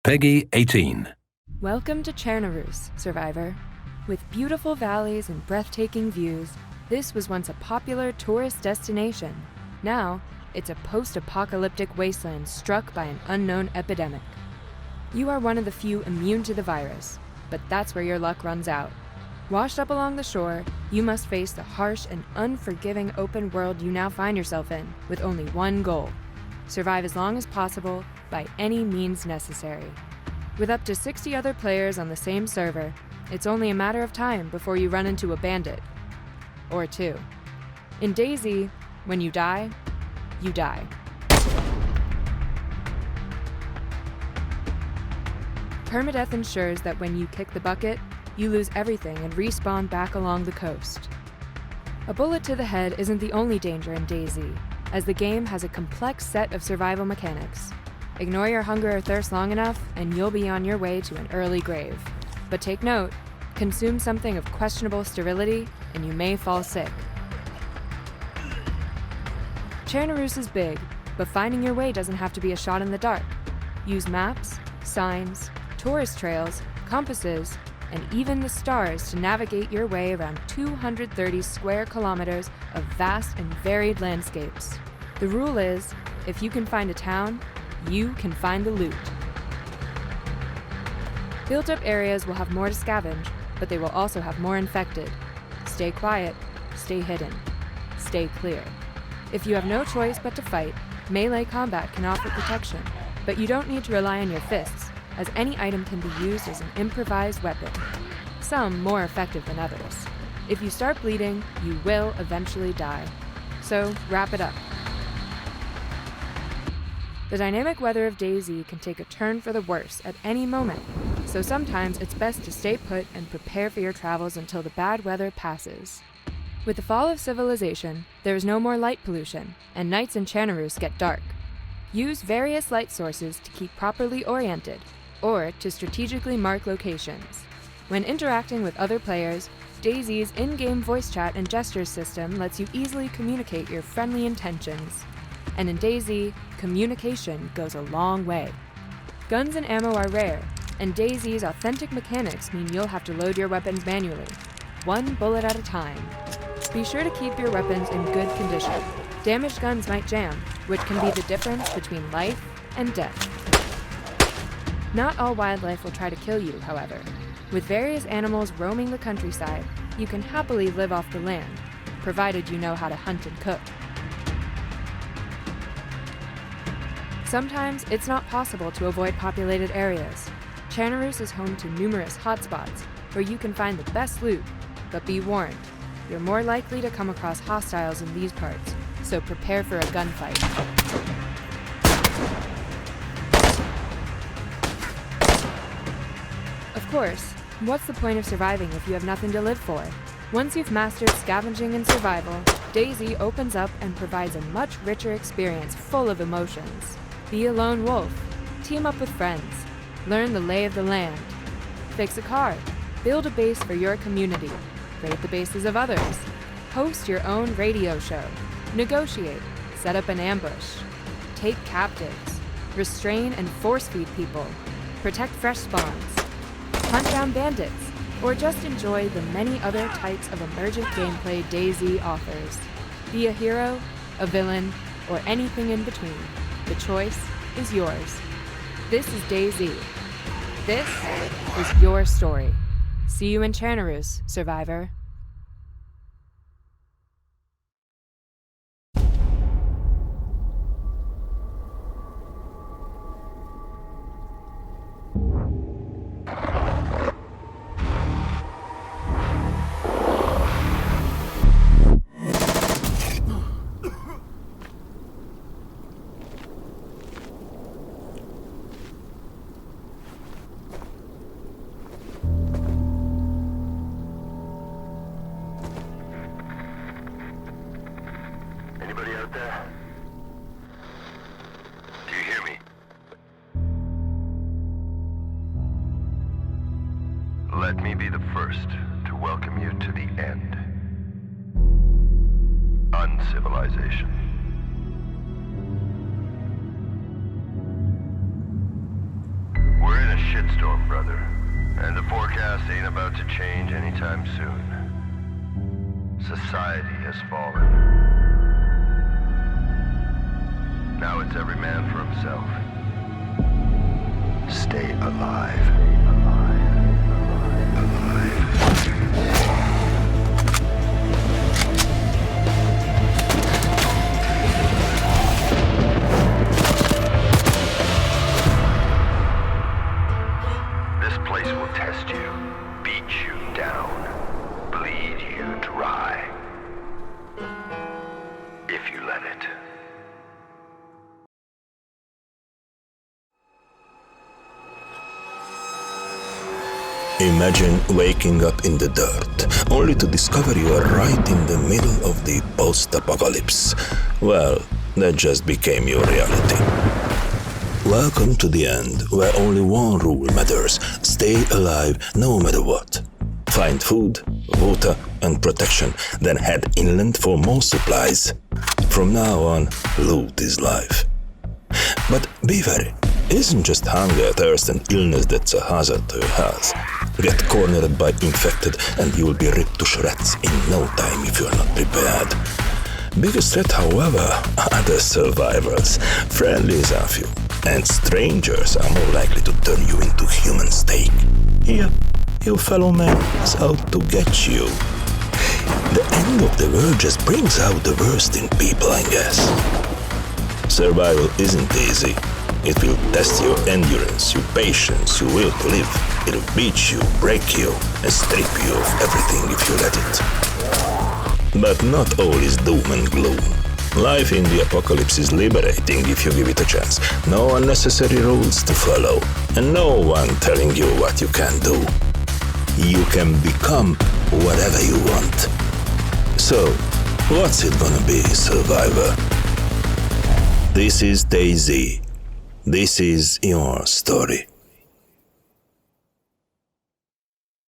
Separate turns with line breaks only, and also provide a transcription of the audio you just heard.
Peggy 18.
Welcome to Chernobyl, survivor. With beautiful valleys and breathtaking views, this was once a popular tourist destination. Now, it's a post-apocalyptic wasteland struck by an unknown epidemic. You are one of the few immune to the virus, but that's where your luck runs out. Washed up along the shore, you must face the harsh and unforgiving open world you now find yourself in, with only one goal: survive as long as possible by any means necessary. With up to 60 other players on the same server, it's only a matter of time before you run into a bandit. Or two. In Dayz, when you die, you die. Permadeath ensures that when you kick the bucket, you lose everything and respawn back along the coast. A bullet to the head isn't the only danger in Dayz, as the game has a complex set of survival mechanics. Ignore your hunger or thirst long enough, and you'll be on your way to an early grave. But take note, consume something of questionable sterility, and you may fall sick. Chernobyl is big, but finding your way doesn't have to be a shot in the dark. Use maps, signs, tourist trails, compasses, and even the stars to navigate your way around 230 square kilometers of vast and varied landscapes. The rule is, if you can find a town, you can find the loot. Built-up areas will have more to scavenge, but they will also have more infected. Stay quiet, stay hidden, stay clear. If you have no choice but to fight, melee combat can offer protection, but you don't need to rely on your fists, as any item can be used as an improvised weapon, some more effective than others. If you start bleeding, you will eventually die. So, wrap it up. The dynamic weather of Dayz can take a turn for the worse at any moment, so sometimes it's best to stay put and prepare for your travels until the bad weather passes. With the fall of civilization, there is no more light pollution, and nights in Chernobyl get dark. Use various light sources to keep properly oriented, or to strategically mark locations. When interacting with other players, Dayz's in-game voice chat and gestures system lets you easily communicate your friendly intentions. And in Dayz, communication goes a long way. Guns and ammo are rare, and Dayz's authentic mechanics mean you'll have to load your weapons manually, one bullet at a time. Be sure to keep your weapons in good condition. Damaged guns might jam, which can be the difference between life and death. Not all wildlife will try to kill you, however. With various animals roaming the countryside, you can happily live off the land, provided you know how to hunt and cook. Sometimes it's not possible to avoid populated areas. Chernobyl is home to numerous hotspots where you can find the best loot, but be warned, you're more likely to come across hostiles in these parts, so prepare for a gunfight. Of course, what's the point of surviving if you have nothing to live for? Once you've mastered scavenging and survival, Dayz opens up and provides a much richer experience full of emotions. Be a lone wolf, team up with friends, learn the lay of the land, fix a car, build a base for your community, raid the bases of others, host your own radio show, negotiate, set up an ambush, take captives, restrain and force-feed people, protect fresh spawns, hunt down bandits, or just enjoy the many other types of emergent gameplay Dayz offers. Be a hero, a villain, or anything in between. The choice is yours. This is Dayz. This is your story. See you in Chernobyl, survivor.
Anybody out there? Do you hear me? Let me be the first to welcome you to the end. Uncivilization. We're a shitstorm, brother. And the forecast ain't about to change anytime soon. Society has fallen. Now it's every man for himself. Stay alive. This place will test you, beat you down, bleed you dry. If you let it.
Imagine waking up in the dirt, only to discover you are right in the middle of the post-apocalypse. Well, that just became your reality. Welcome to the end, where only one rule matters: stay alive no matter what. Find food, water, and protection, then head inland for more supplies. From now on, loot is life. But be wary. It isn't just hunger, thirst, and illness that's a hazard to your health. Get cornered by infected and you will be ripped to shreds in no time if you are not prepared. Biggest threat, however, are the survivors. Friendlies are few, and strangers are more likely to turn you into human steak. Here, your fellow man is out to get you. The end of the world just brings out the worst in people, I guess. Survival isn't easy. It will test your endurance, your patience, your will to live. It'll beat you, break you, and strip you of everything if you let it. But not all is doom and gloom. Life in the apocalypse is liberating if you give it a chance. No unnecessary rules to follow, and no one telling you what you can do. You can become whatever you want. So, what's it gonna be, survivor? This is Dayz. This is your story.